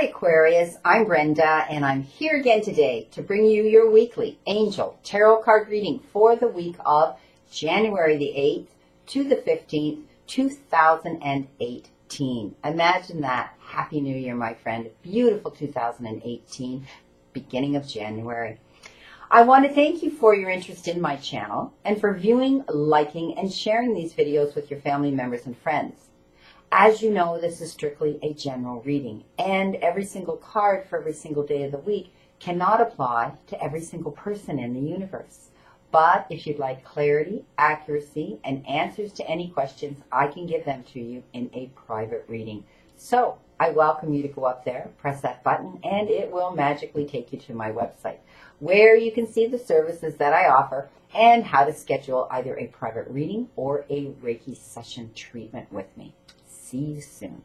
Hi Aquarius, I'm Brenda and I'm here again today to bring you your weekly angel tarot card reading for the week of January the 8th to the 15th, 2018. Imagine that. Happy New Year, my friend. Beautiful 2018, beginning of January. I want to thank you for your interest in my channel and for viewing, liking, and sharing these videos with your family members and friends. As you know, this is strictly a general reading, and every single card for every single day of the week cannot apply to every single person in the universe. But if you'd like clarity, accuracy, and answers to any questions, I can give them to you in a private reading. So I welcome you to go up there, press that button, and it will magically take you to my website, where you can see the services that I offer and how to schedule either a private reading or a Reiki session treatment with me. See you soon.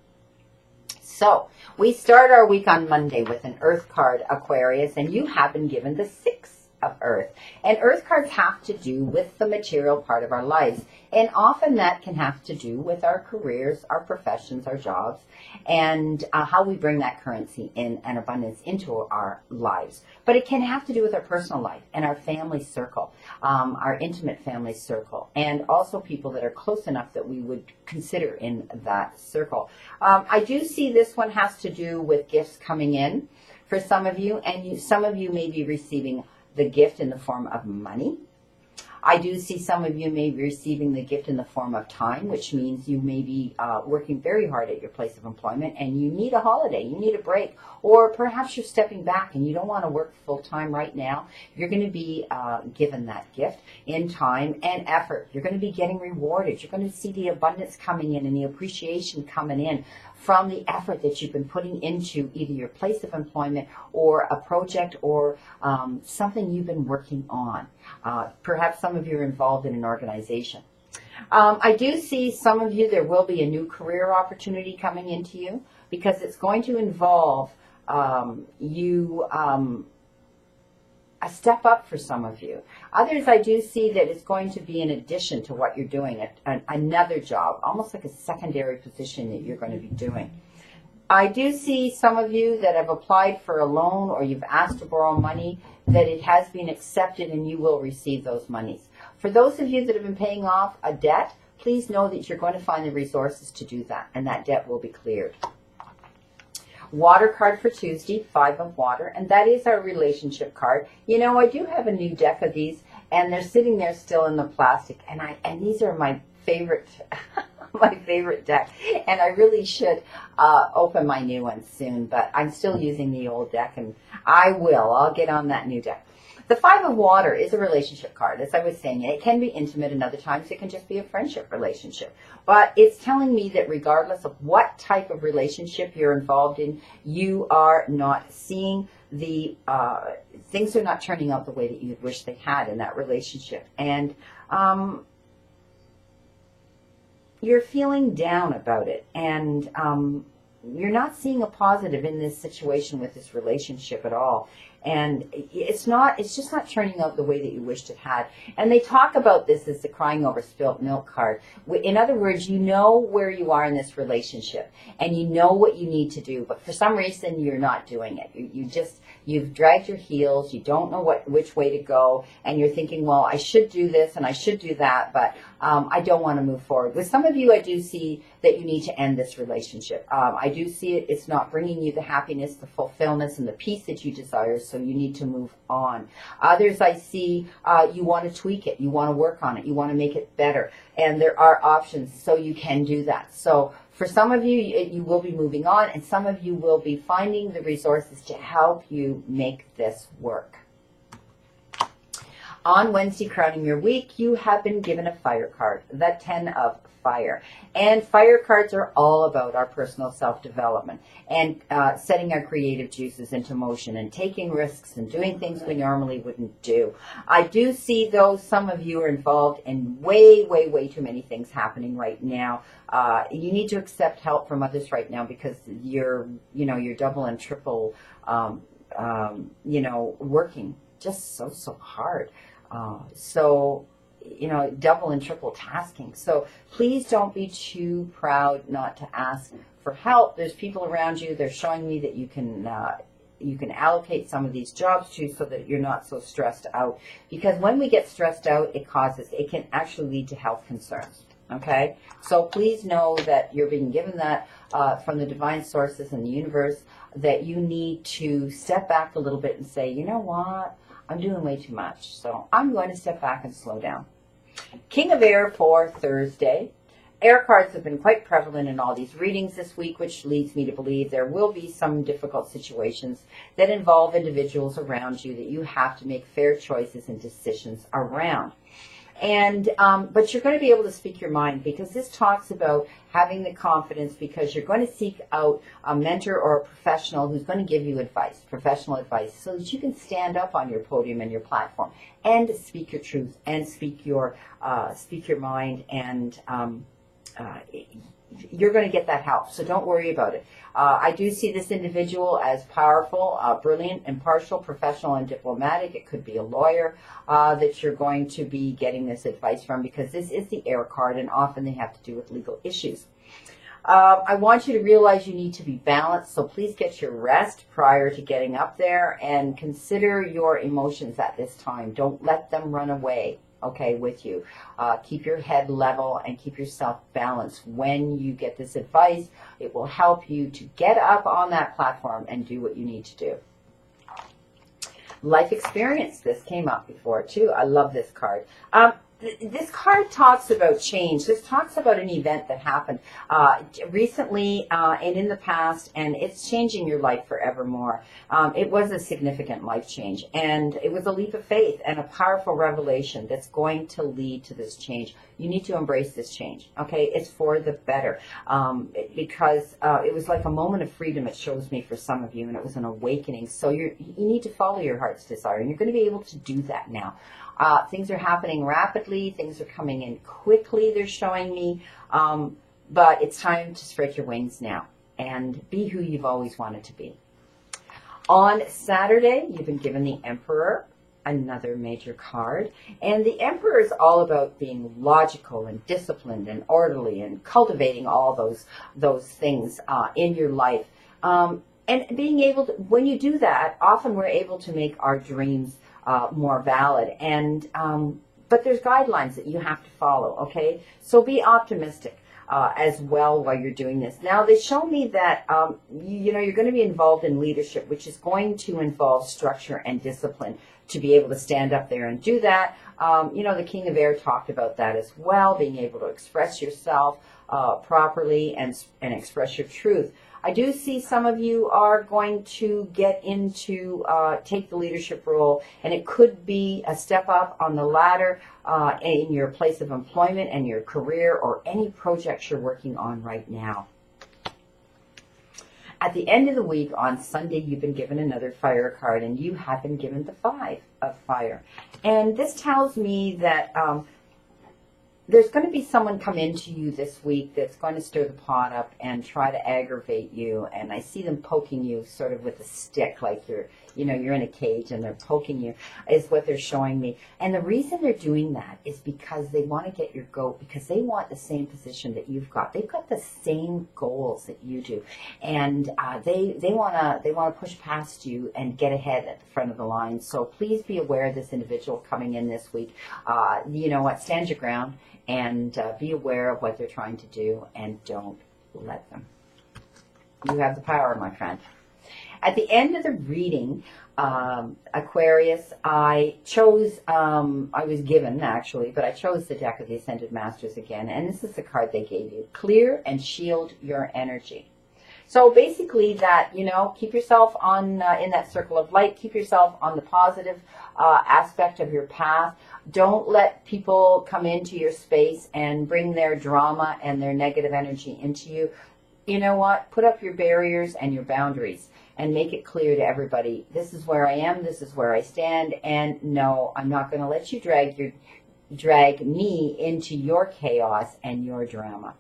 So we start our week on Monday with an Earth card, Aquarius, and you have been given the 6 of Earth. And Earth cards have to do with the material part of our lives. And often that can have to do with our careers, our professions, our jobs, and how we bring that currency in and abundance into our lives. But it can have to do with our personal life and our family circle, our intimate family circle, and also people that are close enough that we would consider in that circle. I do see this one has to do with gifts coming in for some of you, and some of you may be receiving the gift in the form of money. I do see some of you may be receiving the gift in the form of time, which means you may be working very hard at your place of employment and you need a holiday, you need a break, or perhaps you're stepping back and you don't want to work full-time right now. You're going to be given that gift in time and effort. You're going to be getting rewarded. You're going to see the abundance coming in and the appreciation coming in from the effort that you've been putting into either your place of employment or a project or something you've been working on. Perhaps some of you are involved in an organization. I do see some of you, there will be a new career opportunity coming into you because it's going to involve a step up for some of you. Others, I do see that it's going to be in addition to what you're doing, another job, almost like a secondary position that you're going to be doing. I do see some of you that have applied for a loan or you've asked to borrow money, that it has been accepted and you will receive those monies. For those of you that have been paying off a debt, please know that you're going to find the resources to do that, and that debt will be cleared. Water card for Tuesday, 5 of water, and that is our relationship card. You know, I do have a new deck of these, and they're sitting there still in the plastic, and these are my favorite my favorite deck, and I really should open my new one soon, but I'm still using the old deck, and I'll get on that new deck. The 5 of water is a relationship card, as I was saying. It can be intimate, and other times it can just be a friendship relationship. But it's telling me that regardless of what type of relationship you're involved in, you are not seeing the, things are not turning out the way that you'd wish they had in that relationship. And you're feeling down about it. And you're not seeing a positive in this situation with this relationship at all. And it's just not turning out the way that you wished it had. And they talk about this as the crying over spilt milk card. In other words, you know where you are in this relationship and you know what you need to do, but for some reason you're not doing it. You've dragged your heels, you don't know which way to go, and you're thinking, well, I should do this and I should do that, but I don't want to move forward. With some of you, I do see that you need to end this relationship. I do see it's not bringing you the happiness, the fulfillment, and the peace that you desire, so you need to move on. Others, I see you want to tweak it, you want to work on it, you want to make it better, and there are options, so you can do that. So for some of you, you will be moving on, and some of you will be finding the resources to help you make this work. On Wednesday, crowning your week, you have been given a fire card, the 10 of fire. And fire cards are all about our personal self-development and setting our creative juices into motion and taking risks and doing things we normally wouldn't do. I do see, though, some of you are involved in way, way, way too many things happening right now. You need to accept help from others right now because you're double and triple, working just so hard. So double and triple tasking. So please don't be too proud not to ask for help. There's people around you. They're showing me that you can allocate some of these jobs to, so that you're not so stressed out. Because when we get stressed out, it can actually lead to health concerns. Okay? So please know that you're being given that from the divine sources in the universe, that you need to step back a little bit and say, you know what? I'm doing way too much. So I'm going to step back and slow down. King of Air for Thursday. Air cards have been quite prevalent in all these readings this week, which leads me to believe there will be some difficult situations that involve individuals around you that you have to make fair choices and decisions around. And but you're going to be able to speak your mind, because this talks about having the confidence, because you're going to seek out a mentor or a professional who's going to give you advice, professional advice, so that you can stand up on your podium and your platform and speak your truth and speak your mind, and you're going to get that help. So don't worry about it. I do see this individual as powerful, brilliant, impartial, professional, and diplomatic. It could be a lawyer that you're going to be getting this advice from, because this is the air card, and often they have to do with legal issues. I want you to realize you need to be balanced, so please get your rest prior to getting up there, and consider your emotions at this time. Don't let them run away. Okay, with you. Keep your head level and keep yourself balanced. When you get this advice, it will help you to get up on that platform and do what you need to do. Life experience. This came up before too. I love this card. This card talks about change. This talks about an event that happened recently and in the past, and it's changing your life forevermore. It was a significant life change, and it was a leap of faith and a powerful revelation that's going to lead to this change. You need to embrace this change, okay? It's for the better, because it was like a moment of freedom, it shows me, for some of you, and it was an awakening. So you need to follow your heart's desire, and you're going to be able to do that now. Things are happening rapidly. Things are coming in quickly, they're showing me. But it's time to spread your wings now and be who you've always wanted to be. On Saturday, you've been given the Emperor, another major card. And the Emperor is all about being logical and disciplined and orderly and cultivating all those things in your life. And being able to, when you do that, often we're able to make our dreams more valid, and but there's guidelines that you have to follow, okay? So be optimistic as well while you're doing this. Now, they show me that you're going to be involved in leadership, which is going to involve structure and discipline to be able to stand up there and do that. The King of Air talked about that as well, being able to express yourself properly and express your truth. I do see some of you are going to get into, take the leadership role, and it could be a step up on the ladder in your place of employment and your career, or any projects you're working on right now. At the end of the week, on Sunday, you've been given another fire card, and you have been given the 5 of fire. And this tells me that there's going to be someone come into you this week that's going to stir the pot up and try to aggravate you. And I see them poking you sort of with a stick, like you're in a cage and they're poking you, is what they're showing me. And the reason they're doing that is because they want to get your goat, because they want the same position that you've got. They've got the same goals that you do. And they want to push past you and get ahead at the front of the line. So please be aware of this individual coming in this week. You know what? Stand your ground. And be aware of what they're trying to do, and don't let them. You have the power, my friend. At the end of the reading, Aquarius, I chose, I was given actually, but I chose the deck of the Ascended Masters again, and this is the card they gave you. Clear and shield your energy. So basically that, keep yourself on in that circle of light. Keep yourself on the positive aspect of your path. Don't let people come into your space and bring their drama and their negative energy into you. You know what? Put up your barriers and your boundaries and make it clear to everybody, this is where I am, this is where I stand, and no, I'm not going to let you drag me into your chaos and your drama.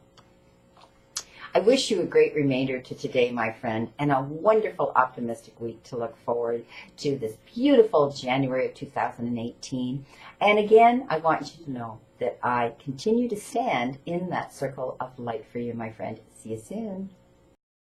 I wish you a great remainder to today, my friend, and a wonderful, optimistic week to look forward to this beautiful January of 2018. And again, I want you to know that I continue to stand in that circle of light for you, my friend. See you soon.